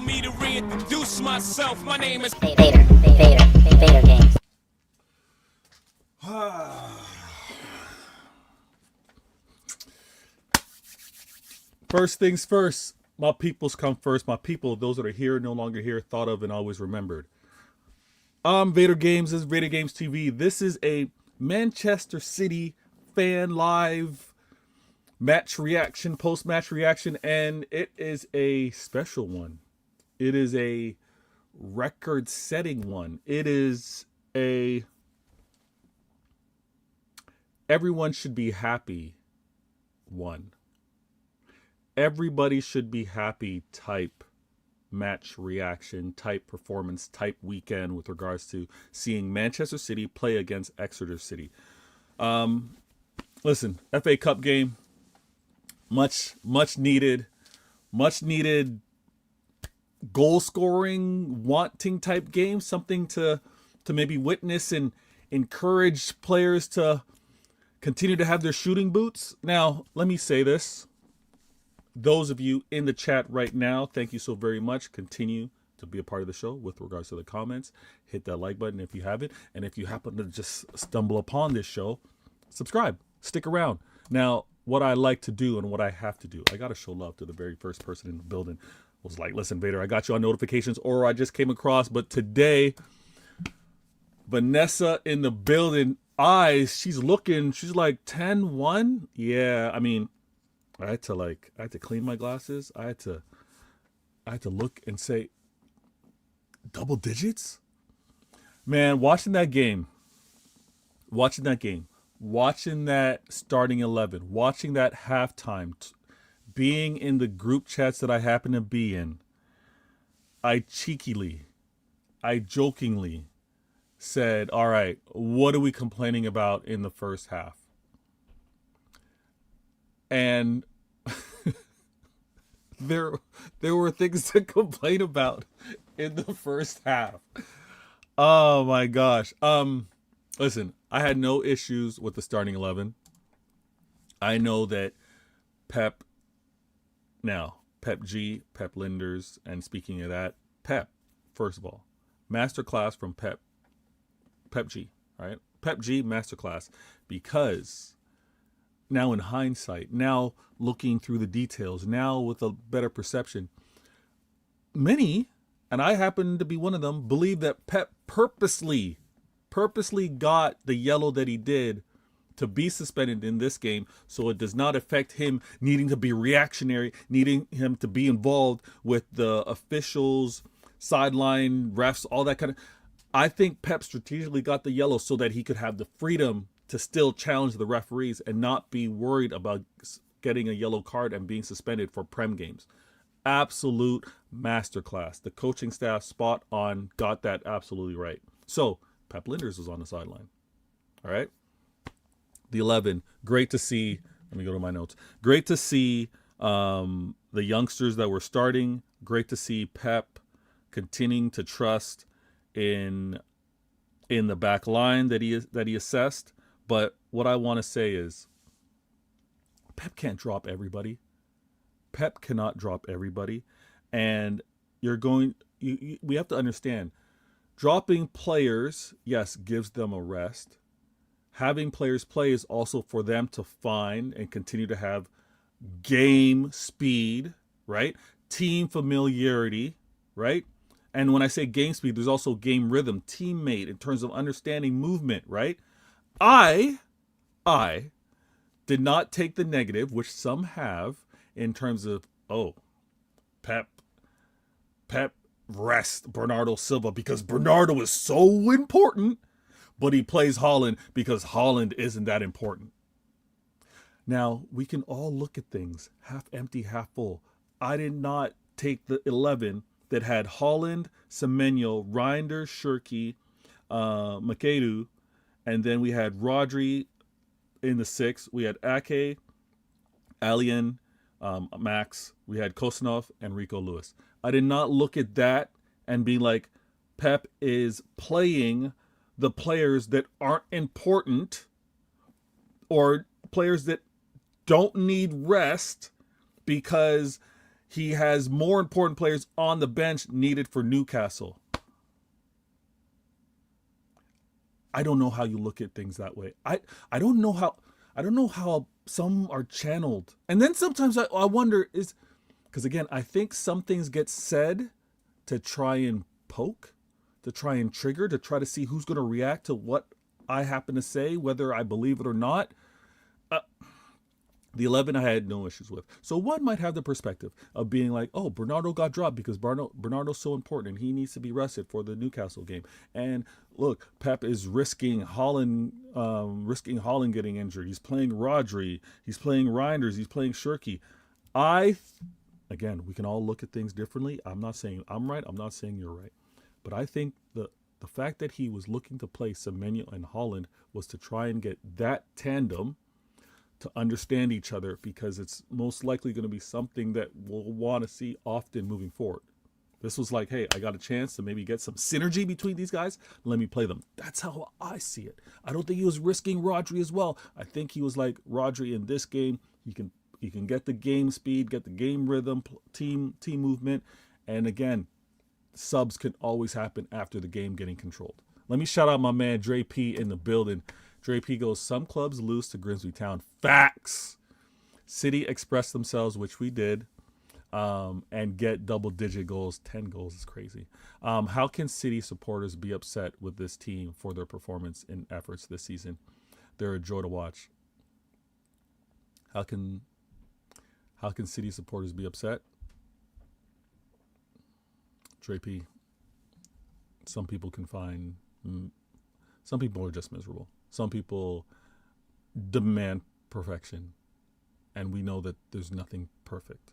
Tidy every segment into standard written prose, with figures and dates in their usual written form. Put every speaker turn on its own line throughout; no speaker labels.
me to reintroduce myself. My name is
Vator games.
First things first, my peoples come first. My people, those that are here, no longer here, thought of and always remembered. Vator Games. This is Vator Games TV. This is a Manchester City fan live match reaction, post-match reaction, and it is a special one. It is a record-setting one. It is a everyone should be happy one. Everybody should be happy type match reaction, type performance, type weekend with regards to seeing Manchester City play against Exeter City. Listen, FA Cup game, much needed goal scoring, wanting type game, something to maybe witness and encourage players to continue to have their shooting boots. Now, let me say this. Those of you in the chat right now, thank you so very much. Continue to be a part of the show with regards to the comments. Hit that like button if you haven't. And if you happen to just stumble upon this show, subscribe. Stick around. Now, what I like to do and what I have to do, I got to show love to the very first person in the building. Was like, listen, Vader, I got you on notifications, or I just came across. But today, Vanessa in the building, she's looking, she's like 10-1. Yeah, I mean, I had to clean my glasses. I had to look and say, double digits? Man, watching that starting 11, watching that halftime, being in the group chats that I happen to be in, I jokingly said, all right, what are we complaining about in the first half? And there were things to complain about in the first half. Oh my gosh. Listen, I had no issues with the starting 11. I know that Pep Lijnders, and speaking of that, Pep, first of all, masterclass from Pep G, right? Pep G masterclass, because now in hindsight, now looking through the details, now with a better perception, many, and I happen to be one of them, believe that Pep purposely got the yellow that he did to be suspended in this game, so it does not affect him needing to be reactionary, needing him to be involved with the officials, sideline refs, all that kind of. I think Pep strategically got the yellow so that he could have the freedom to still challenge the referees and not be worried about getting a yellow card and being suspended for Prem games. Absolute masterclass. The coaching staff, spot on, got that absolutely right. So Pep Lijnders was on the sideline. All right. The 11, great to see. Let me go to my notes. Great to see the youngsters that were starting. Great to see Pep continuing to trust in the back line that he assessed. But what I want to say is, Pep can't drop everybody. Pep cannot drop everybody, and we have to understand, dropping players, yes, gives them a rest. Having players play is also for them to find and continue to have game speed, right? Team familiarity, right? And when I say game speed, there's also game rhythm, teammate, in terms of understanding movement, right? I did not take the negative, which some have, in terms of, Pep rest Bernardo Silva because Bernardo is so important, but he plays Haaland because Haaland isn't that important. Now, we can all look at things half empty, half full. I did not take the 11 that had Haaland, Semenyo, Lijnders, Shirky, Makedu, and then we had Rodri in the 6. We had Ake, Alien, Max. We had Kosanov and Rico Lewis. I did not look at that and be like, Pep is playing the players that aren't important or players that don't need rest because He has more important players on the bench needed for Newcastle. I don't know how you look at things that way. I don't know how some are channeled. And then sometimes I wonder is because again, I think some things get said to try and poke, to try and trigger, to try to see who's going to react to what I happen to say, whether I believe it or not. The 11 I had no issues with. So one might have the perspective of being like, oh, Bernardo got dropped because Bernardo's so important and he needs to be rested for the Newcastle game. And look, Pep is risking Holland getting injured. He's playing Rodri. He's playing Reinders. He's playing Shirky. Again, we can all look at things differently. I'm not saying I'm right. I'm not saying you're right. But I think the fact that he was looking to play Semenyo and Holland was to try and get that tandem to understand each other, because it's most likely going to be something that we'll want to see often moving forward. This was like, hey, I got a chance to maybe get some synergy between these guys. Let me play them. That's how I see it. I don't think he was risking Rodri as well. I think he was like, Rodri in this game, he can get the game speed, get the game rhythm, team movement. And again, subs can always happen after the game getting controlled. Let me shout out my man Dre P in the building. Dre P goes, some clubs lose to Grimsby Town. Facts. City expressed themselves, which we did, and get double-digit goals. 10 goals is crazy. How can City supporters be upset with this team for their performance and efforts this season? They're a joy to watch. How can City supporters be upset? Dre P, some people are just miserable. Some people demand perfection, and we know that there's nothing perfect.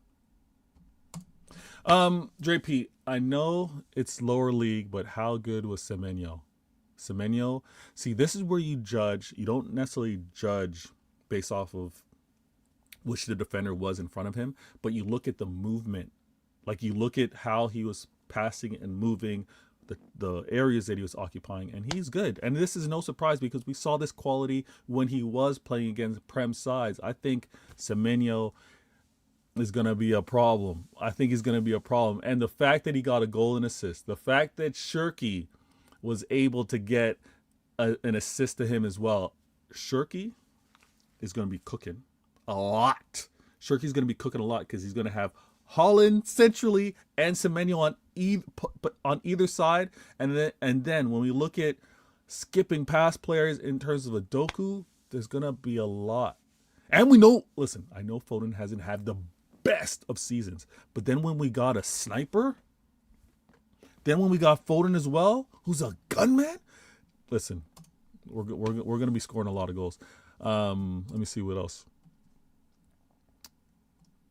JP, I know it's lower league, but how good was Semenyo? Semenyo, see, this is where you judge. You don't necessarily judge based off of which the defender was in front of him, but you look at the movement. Like, you look at how he was passing and moving, the areas that he was occupying, and he's good. And this is no surprise because we saw this quality when he was playing against Prem sides. I think Semenyo is going to be a problem. I think he's going to be a problem. And the fact that he got a goal and assist, the fact that Shirky was able to get an assist to him as well. Shirky is going to be cooking a lot. Shirky's going to be cooking a lot because he's going to have Holland centrally and Semenyo on either side, and then when we look at skipping past players in terms of a Doku, there's gonna be a lot. And we know, listen, I know Foden hasn't had the best of seasons, but then when we got a sniper, then when we got Foden as well, who's a gunman, listen, we're gonna be scoring a lot of goals. Let me see what else.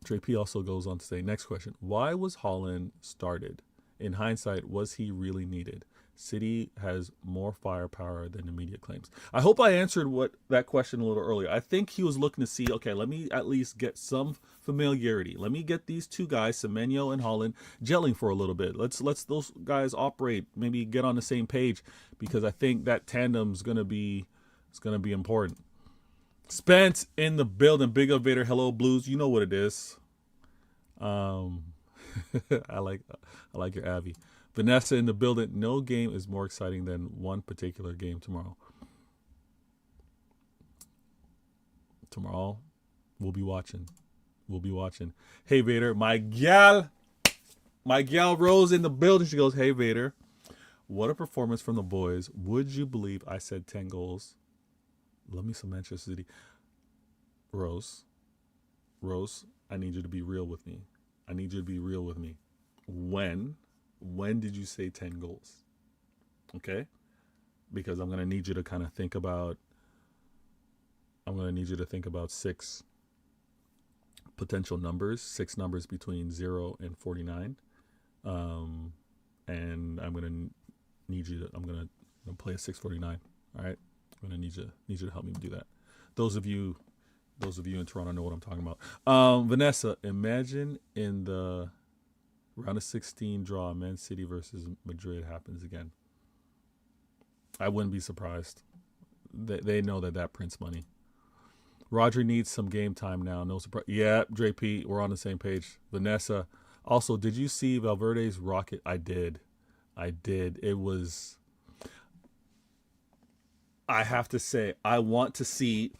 JP also goes on to say, next question, why was Holland started? In hindsight, was he really needed? City has more firepower than immediate claims. I hope I answered that question a little earlier. I think he was looking to see, okay, let me at least get some familiarity. Let me get these two guys, Semenyo and Holland, gelling for a little bit. Let's those guys operate, maybe get on the same page, because I think that tandem's gonna be important. Spence in the building. Big up Vator. Hello Blues. You know what it is. I like your Avi. Vanessa in the building. No game is more exciting than one particular game tomorrow. Tomorrow, we'll be watching. Hey Vader, my gal Rose in the building. She goes, hey Vader, what a performance from the boys. Would you believe I said 10 goals? Love me some Manchester City. Rose, I need you to be real with me. When did you say 10 goals? Okay? Because I'm going to need you to kind of think about, 6 potential numbers, 6 numbers between 0 and 49. And I'm going to play a 649. All right? I'm going to need you to help me do that. Those of you in Toronto know what I'm talking about. Vanessa, imagine in the round of 16 draw, Man City versus Madrid happens again. I wouldn't be surprised. They know that prints money. Rodri needs some game time now. No surprise. Yeah, JP, we're on the same page. Vanessa. Also, did you see Valverde's rocket? I did. It was. I have to say, I want to see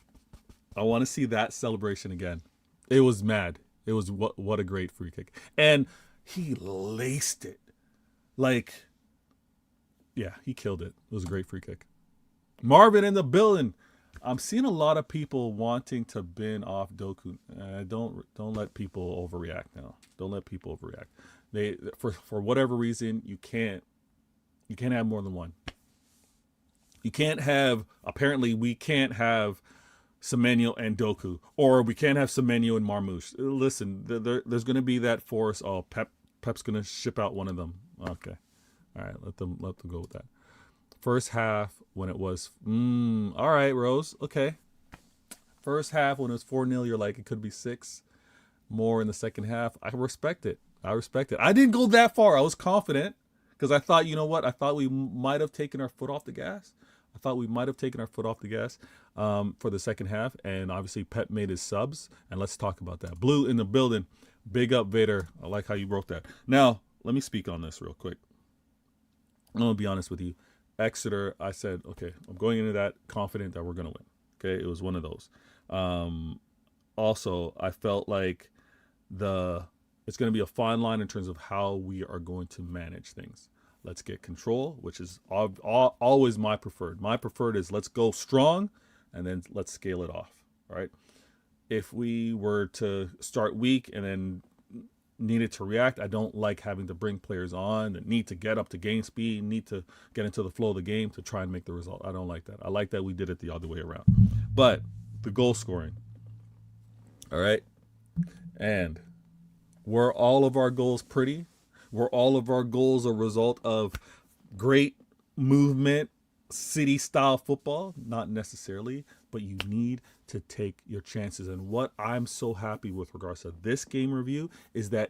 that celebration again. It was mad. It was what a great free kick. And he laced it. Like, yeah, he killed it. It was a great free kick. Marvin in the building. I'm seeing a lot of people wanting to bin off Doku. Don't let people overreact now. Don't let people overreact. They for whatever reason you can't have more than one. You can't have. Apparently, we can't have Semenyo and Doku, or we can't have Semenyo and Marmoush. Listen, there's going to be that force. Oh, Pep's going to ship out one of them. Okay, all right, let them go with that. First half when it was, all right, Rose, okay. First half when it was 4-0, you're like, it could be 6 more in the second half. I respect it. I didn't go that far. I was confident because I thought, you know what? I thought we might have taken our foot off the gas. For the second half. And obviously Pep made his subs. And let's talk about that. Blue in the building. Big up, Vator. I like how you wrote that. Now, let me speak on this real quick. I'm going to be honest with you. Exeter, I said, okay, I'm going into that confident that we're going to win. Okay, it was one of those. Also, I felt like it's going to be a fine line in terms of how we are going to manage things. Let's get control, which is always my preferred. My preferred is let's go strong, and then let's scale it off, right? If we were to start weak and then needed to react, I don't like having to bring players on that need to get up to game speed, need to get into the flow of the game to try and make the result. I don't like that. I like that we did it the other way around. But the goal scoring, all right? And were all of our goals pretty? Were all of our goals a result of great movement, city-style football? Not necessarily, but you need to take your chances. And what I'm so happy with regards to this game review is that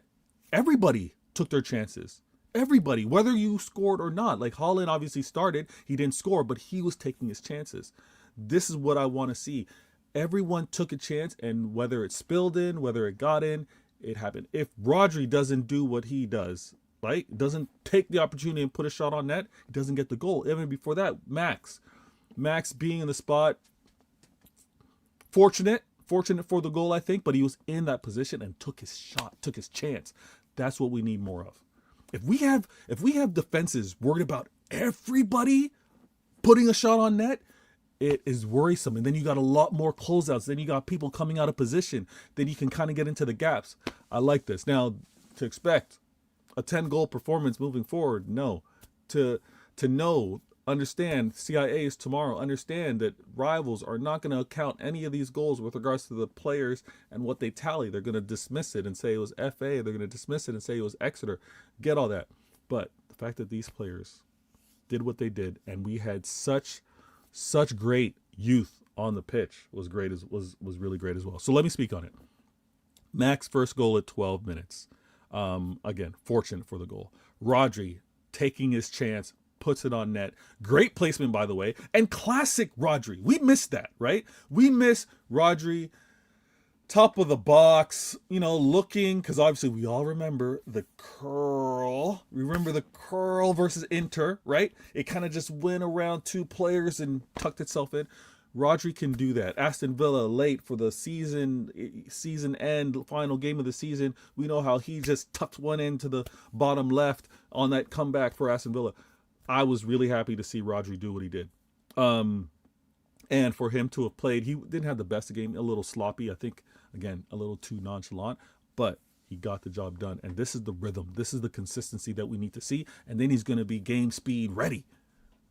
everybody took their chances. Everybody, whether you scored or not. Like Haaland obviously started, he didn't score, but he was taking his chances. This is what I want to see. Everyone took a chance, and whether it spilled in, whether it got in, it happened. If Rodri doesn't do what he does, right, doesn't take the opportunity and put a shot on net, he doesn't get the goal. Even before that, Max being in the spot, fortunate for the goal, I think, but he was in that position and took his shot, took his chance. That's what we need more of. If we have defenses worried about everybody putting a shot on net, it is worrisome. And then you got a lot more closeouts. Then you got people coming out of position. Then you can kind of get into the gaps. I like this. Now, to expect a 10-goal performance moving forward, no. To understand CIAs tomorrow, understand that rivals are not going to count any of these goals with regards to the players and what they tally. They're going to dismiss it and say it was FA. They're going to dismiss it and say it was Exeter. Get all that. But the fact that these players did what they did and we had such great youth on the pitch was really great as well. So let me speak on it. Max first goal at 12 minutes. Again, fortunate for the goal. Rodri taking his chance, puts it on net. Great placement, by the way. And classic Rodri. We missed that, right? We miss Rodri, top of the box, looking, because obviously we all remember the curl. Remember the curl versus Inter, right? It kind of just went around two players and tucked itself in. Rodri can do that. Aston Villa late for the season end, final game of the season. We know how he just tucked one into the bottom left on that comeback for Aston Villa. I was really happy to see Rodri do what he did. And for him to have played, he didn't have the best of game, a little sloppy. I think, again, a little too nonchalant, but he got the job done. And this is the rhythm. This is the consistency that we need to see. And then he's going to be game speed ready.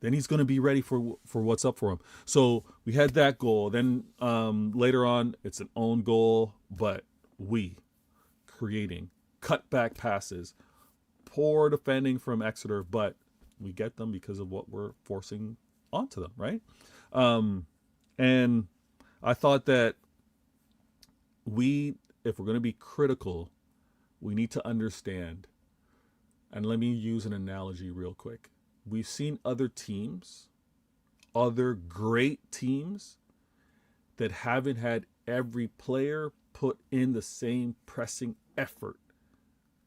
Then he's going to be ready for what's up for him. So we had that goal. Then later on, it's an own goal, but we creating cutback passes, poor defending from Exeter, but we get them because of what we're forcing onto them, right? And I thought that if we're going to be critical, we need to understand, and let me use an analogy real quick. We've seen other teams, other great teams that haven't had every player put in the same pressing effort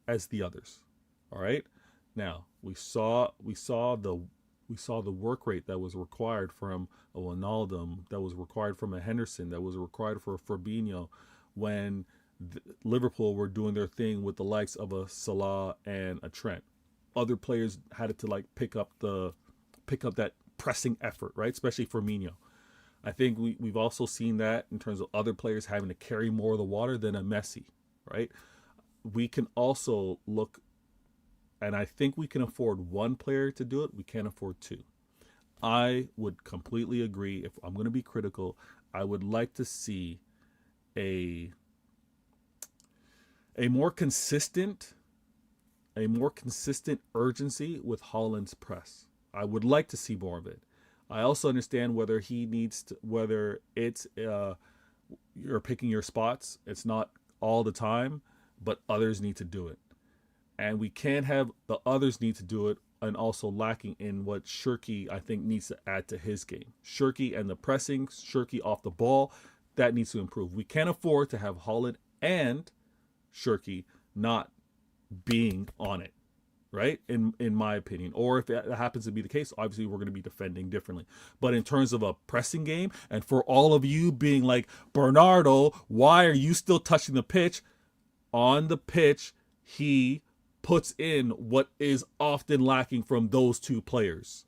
as the others. All right. Now we saw the work rate that was required from a Wijnaldum, that was required from a Henderson, that was required for a Fabinho when Liverpool were doing their thing with the likes of a Salah and a Trent. Other players had to like pick up that pressing effort, right? Especially Firmino. I think we've also seen that in terms of other players having to carry more of the water than a Messi, right? We can also look, and I think we can afford one player to do it. We can't afford two. I would completely agree. If I'm going to be critical, I would like to see a more consistent urgency with Haaland's press. I would like to see more of it. I also understand whether it's you're picking your spots. It's not all the time, but others need to do it. And we can't have the others need to do it and also lacking in what Shirky, I think, needs to add to his game. Shirky and the pressing, Shirky off the ball, that needs to improve. We can't afford to have Haaland and Shirky not being on it, right? In my opinion. Or if that happens to be the case, obviously we're going to be defending differently. But in terms of a pressing game, and for all of you being like, Bernardo, why are you still touching the pitch? On the pitch, he puts in what is often lacking from those two players.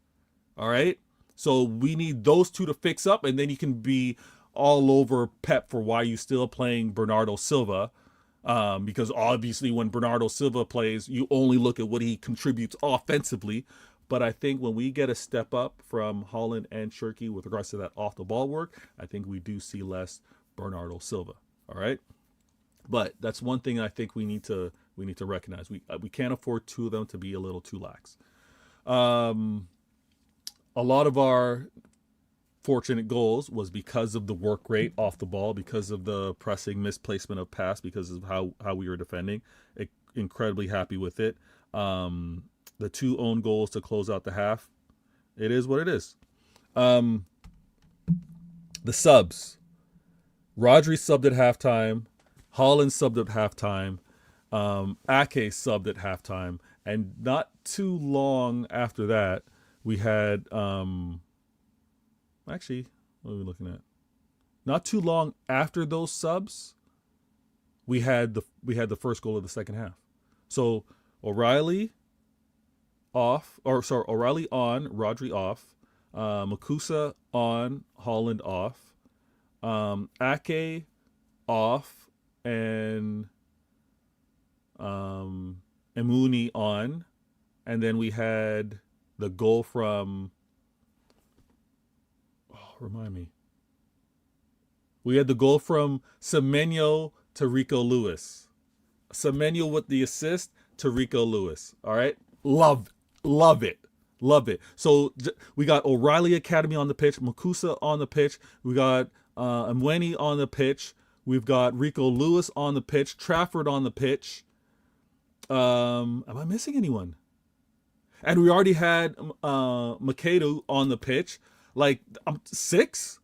All right? So we need those two to fix up, and then you can be all over Pep for why you still playing Bernardo Silva. Because obviously when Bernardo Silva plays, you only look at what he contributes offensively. But I think when we get a step up from Haaland and Shirky with regards to that off the ball work, I think we do see less Bernardo Silva. All right. But that's one thing I think we need to recognize. We can't afford two of them to be a little too lax. A lot of our fortunate goals was because of the work rate off the ball, because of the pressing misplacement of pass, because of how we were defending. Incredibly happy with it. The two own goals to close out the half. It is what it is. The subs. Rodri subbed at halftime. Haaland subbed at halftime. Ake subbed at halftime. And not too long after that, we had... Actually, what are we looking at? Not too long after those subs, we had the first goal of the second half. So O'Reilly on, Rodri off, Makusa on, Haaland off, Ake off, and Emuni on, and then we had the goal from. Remind me. We had the goal from Semenyo to Rico Lewis. Semenyo with the assist to Rico Lewis. All right. Love it. So we got O'Reilly Academy on the pitch, Makusa on the pitch. We got Mweni on the pitch. We've got Rico Lewis on the pitch, Trafford on the pitch. Am I missing anyone? And we already had Makedo on the pitch. Like six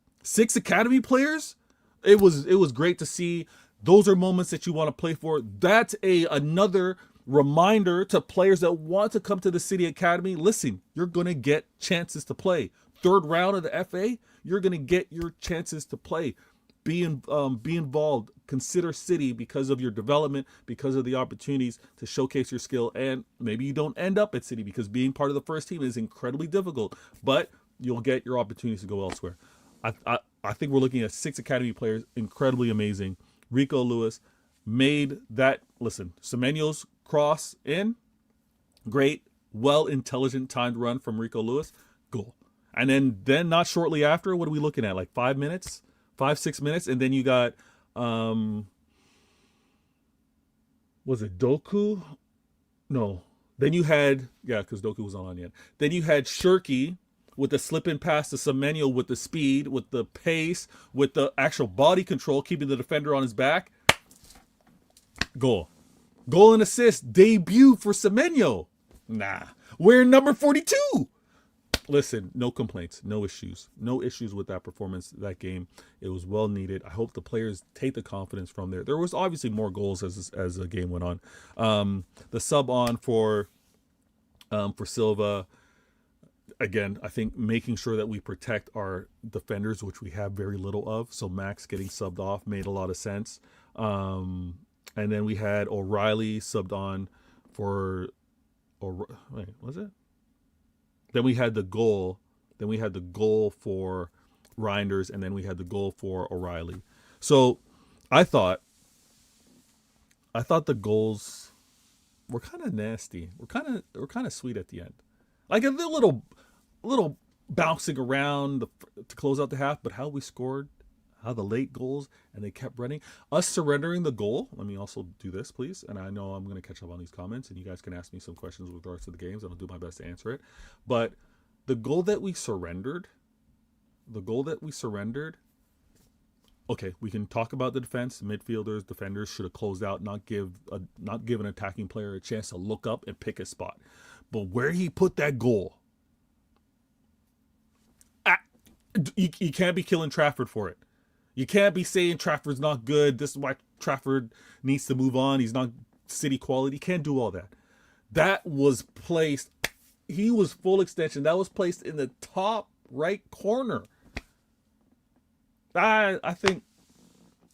academy players. It was great to see. Those are moments that you want to play for. That's another reminder to players that want to come to the City Academy. Listen, you're gonna get chances to play. Third round of the FA, you're gonna get your chances to play. Be involved. Consider City because of your development, because of the opportunities to showcase your skill. And maybe you don't end up at City because being part of the first team is incredibly difficult. But you'll get your opportunities to go elsewhere. I think we're looking at 6 academy players, incredibly amazing. Rico Lewis made that, listen, Semenyo's cross in, great, intelligent timed run from Rico Lewis, goal. And then not shortly after, what are we looking at? Like 5 minutes, 6 minutes. And then you got, was it Doku? No. Then you had, because Doku was on yet. Then you had Shirky with the slip and pass to Semenyo with the speed, with the pace, with the actual body control, keeping the defender on his back. Goal and assist. Debut for Semenyo. Nah. We're number 42. listen, no complaints, no issues with that performance, that game. It was well needed. I hope the players take the confidence from there. There was obviously more goals as the game went on. The sub on for Silva, again, I think making sure that we protect our defenders, which we have very little of. So Max getting subbed off made a lot of sense. And then we had O'Reilly subbed on for, wait, was it? Then we had the goal. Then we had the goal for Lijnders, and then we had the goal for O'Reilly. So I thought the goals were kind of nasty. We're kind of sweet at the end, like a little bouncing around to close out the half. But how we scored, how the late goals, and they kept running. Us surrendering the goal. Let me also do this, please. And I know I'm going to catch up on these comments, and you guys can ask me some questions with regards to the games, and I'll do my best to answer it. But the goal that we surrendered, okay, we can talk about the defense. Midfielders, defenders should have closed out, not give an attacking player a chance to look up and pick a spot. But where he put that goal, you can't be killing Trafford for it. You can't be saying Trafford's not good. This is why Trafford needs to move on. He's not City quality. You can't do all that. That was placed. He was full extension. That was placed in the top right corner. I think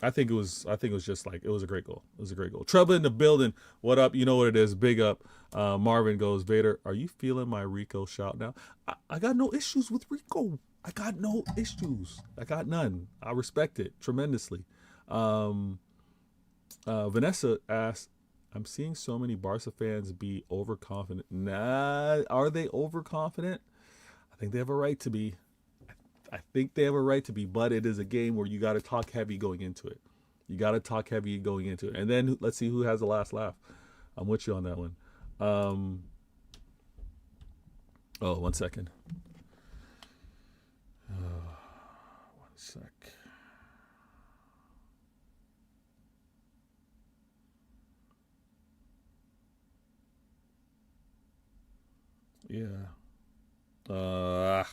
it was just like, it was a great goal. It was a great goal. Trouble in the building. What up? You know what it is. Big up. Marvin goes, Vator, are you feeling my Rico shout now? I got no issues with Rico. I got no issues. I got none. I respect it tremendously. Vanessa asked, I'm seeing so many Barca fans be overconfident. Nah, are they overconfident? I think they have a right to be. But it is a game where you got to talk heavy going into it. And then let's see who has the last laugh. I'm with you on that one. Oh, 1 second. 1 sec. Yeah. All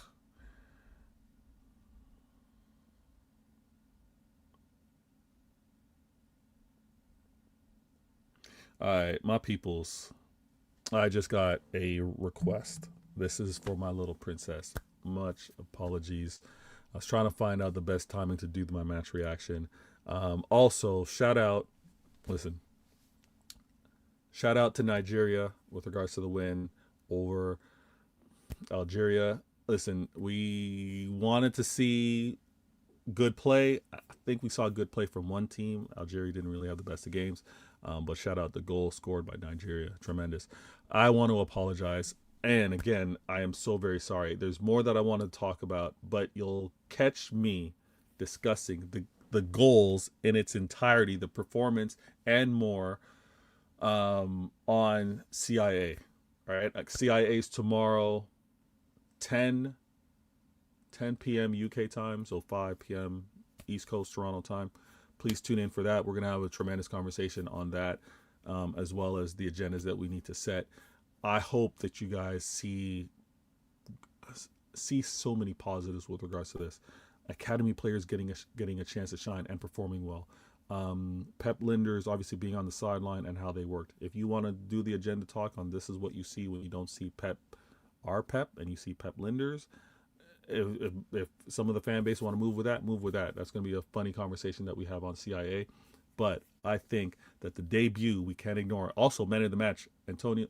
right, my peoples. I just got a request. This is for my little princess. Much apologies. I was trying to find out the best timing to do my match reaction. Also, shout out to Nigeria with regards to the win over Algeria. Listen, we wanted to see good play. I think we saw good play from one team. Algeria didn't really have the best of games. But shout out the goal scored by Nigeria. Tremendous. I want to apologize. And again, I am so very sorry. There's more that I want to talk about, but you'll catch me discussing the goals in its entirety, the performance, and more on CIA. All right, like CIA's tomorrow, 10 p.m. UK time, so 5 p.m. East Coast Toronto time. Please tune in for that. We're going to have a tremendous conversation on that, as well as the agendas that we need to set. I hope that you guys see so many positives with regards to this. Academy players getting a chance to shine and performing well. Pep Lijnders obviously being on the sideline and how they worked. If you want to do the agenda talk on this is what you see when you don't see our Pep, and you see Pep Lijnders. If some of the fan base want to move with that. That's going to be a funny conversation that we have on CIA. But I think that the debut, we can't ignore. Also, man of the match, Antoine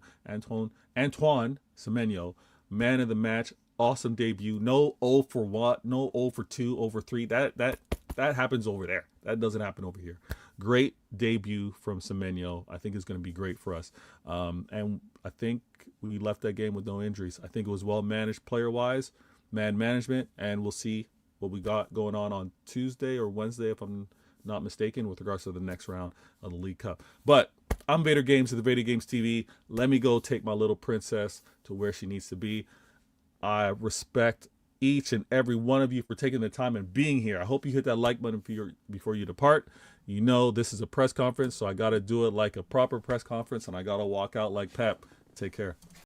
Semenyo, man of the match, awesome debut. No 0 for what, no 0 for 2, over 3. That happens over there. That doesn't happen over here. Great debut from Semenyo. I think it's going to be great for us. And I think we left that game with no injuries. I think it was well managed player-wise, man management, and we'll see what we got going on Tuesday or Wednesday, if I'm not mistaken, with regards to the next round of the League Cup. But I'm Vator Games of the Vator Games TV. Let me go take my little princess to where she needs to be. I respect each and every one of you for taking the time and being here. I hope you hit that like button before you depart. You know this is a press conference, so I got to do it like a proper press conference, and I got to walk out like Pep. Take care.